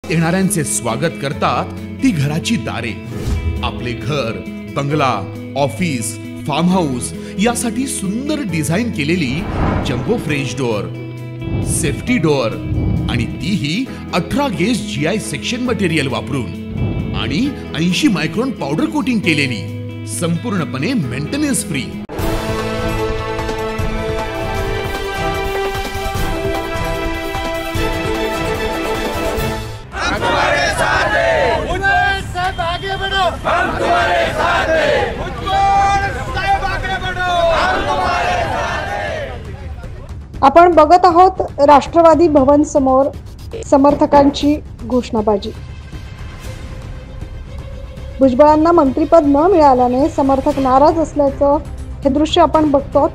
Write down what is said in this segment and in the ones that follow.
येणाऱ्यांचे स्वागत करतात ती घराची दारे। आपले घर, बंगला, ऑफिस, फार्म हाऊस यासाठी सुंदर डिझाईन केलेली jumbo French door, safety door आणि तीही 18 गेज GI सेक्शन मटेरियल वापरून आणि 80 मायक्रॉन पावडर कोटिंग केलेली, संपूर्णपणे मेंटेनन्स फ्री। आपण बघत आहोत राष्ट्रवादी भवन समोर समर्थकांची घोषणाबाजी। भुजबळांना मंत्रिपद न मिळाल्याने समर्थक नाराज असल्याचं हे दृश्य आपण बघतो।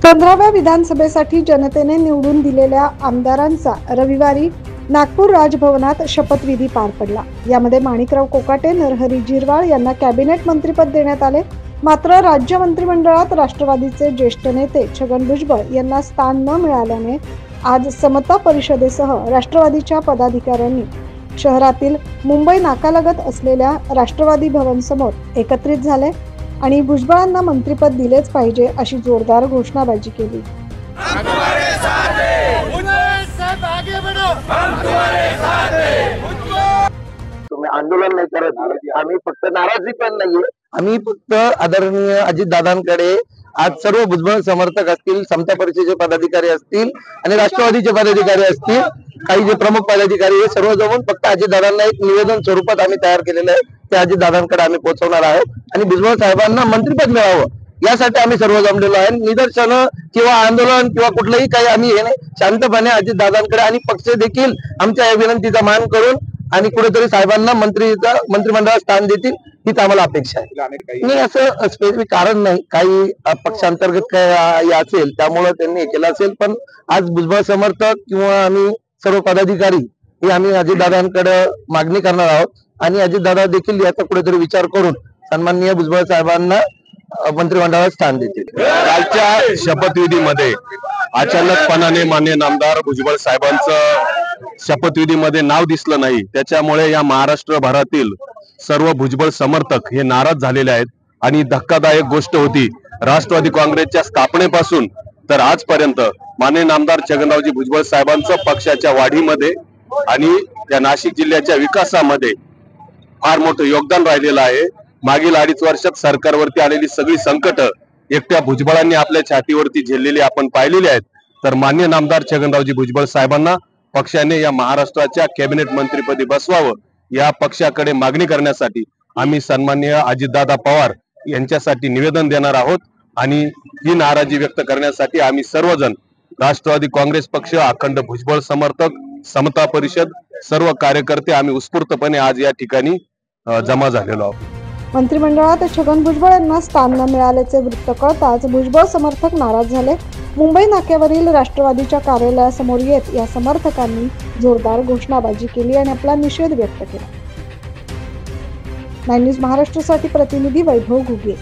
15व्या विधानसभेसाठी जनतेने निवडून दिलेल्या आमदारांचा रविवारी नागपूर राजभवनात शपथविधी पार पडला। यामध्ये माणिकराव कोकाटे, नरहरी झिरवाळ यांना कॅबिनेट मंत्रिपद देण्यात आले। मात्र राज्य मंत्रिमंडळात राष्ट्रवादीचे ज्येष्ठ नेते छगन भुजबळ यांना स्थान न मिळाल्याने आज समता परिषदेसह राष्ट्रवादीच्या पदाधिकाऱ्यांनी शहरातील मुंबई नाकालगत असलेल्या राष्ट्रवादी भवन समोर एकत्रित झाले आणि भुजबळांना मंत्रिपद दिलेच पाहिजे अशी जोरदार घोषणाबाजी केली। तुम्ही आंदोलन नाही करत, आम्ही फक्त नाराजी पण नाहीये, आम्ही फक्त आदरणीय अजितदादांकडे आज सर्व भुजबळ समर्थक असतील, समता परिषदेचे पदाधिकारी असतील आणि राष्ट्रवादीचे पदाधिकारी असतील, काही जे प्रमुख पदाधिकारी हे सर्व जमून फक्त अजितदादांना एक निवेदन स्वरूपात आम्ही तयार केलेलं आहे, ते अजितदादांकडे आम्ही पोहोचवणार आहोत आणि भुजबळ साहेबांना मंत्रिपद मिळावं यासाठी आम्ही सर्व जमलेलो आहे। निदर्शन किंवा आंदोलन किंवा कुठलंही काही आम्ही हे नाही, शांतपणे अजितदादांकडे आणि पक्ष देखील आमच्या या विनंतीचा मान करून आणि कुठेतरी साहेबांना मंत्रिमंडळात स्थान देतील हीच आम्हाला अपेक्षा आहे। नाही असं स्पेसिफिक कारण नाही, काही पक्षांतर्गत काय असेल त्यामुळे त्यांनी हे केलं असेल, पण आज भुजबळ समर्थक किंवा आम्ही सर्व पदाधिकारी हे आम्ही अजितदादांकडे मागणी करणार आहोत आणि अजितदादा देखील याचा कुठेतरी विचार करून सन्माननीय भुजबळ साहेबांना मंत्रिमंडळात स्थान देतील। कालच्या शपथविधीमध्ये अचानकपणाने माननीय नामदार भुजबळ साहेबांचं शपथविधीमध्ये नाव दिसलं नाही, त्याच्यामुळे या महाराष्ट्रभरातील सर्व भुजबळ समर्थक हे नाराज झालेले आहेत आणि धक्कादायक गोष्ट होती, राष्ट्रवादी काँग्रेसच्या स्थापनेपासून तर आजपर्यंत माननीय नामदार छगनरावजी भुजबळ साहेबांचं पक्षाच्या वाढीमध्ये आणि या नाशिक जिल्ह्याच्या विकासामध्ये फार मोठं योगदान राहिलेलं आहे। मागील 2.5 वर्षात सरकारवरती आलेली सगळी संकट एकट्या भुजबळांनी आपल्या छातीवरती झेललेली आपण पाहिलेली आहेत। तर माननीय नामदार छगनरावजी भुजबळ साहेबांना पक्षाने या महाराष्ट्राच्या कॅबिनेट मंत्रिपदी बसवावं या पक्षाकडे मागणी करण्यासाठी आम्ही सन्माननीय अजितदादा पवार यांच्यासाठी निवेदन देणार आहोत आणि ही नाराजी व्यक्त करण्यासाठी आम्ही सर्वजण राष्ट्रवादी काँग्रेस पक्ष, अखंड भुजबळ समर्थक, समता परिषद सर्व कार्यकर्ते आम्ही उत्स्फूर्तपणे आज या ठिकाणी जमा झालेलो आहोत। मंत्रिमंडळात छगन भुजबळ यांना स्थान न मिळाल्याचे वृत्त कळताच भुजबळ समर्थक नाराज झाले। मुंबई नाक्यावरील राष्ट्रवादीच्या कार्यालयासमोर येत या समर्थकांनी जोरदार घोषणाबाजी केली आणि आपला निषेध व्यक्त केला। 9 न्यूज महाराष्ट्रासाठी प्रतिनिधी वैभव घुगे।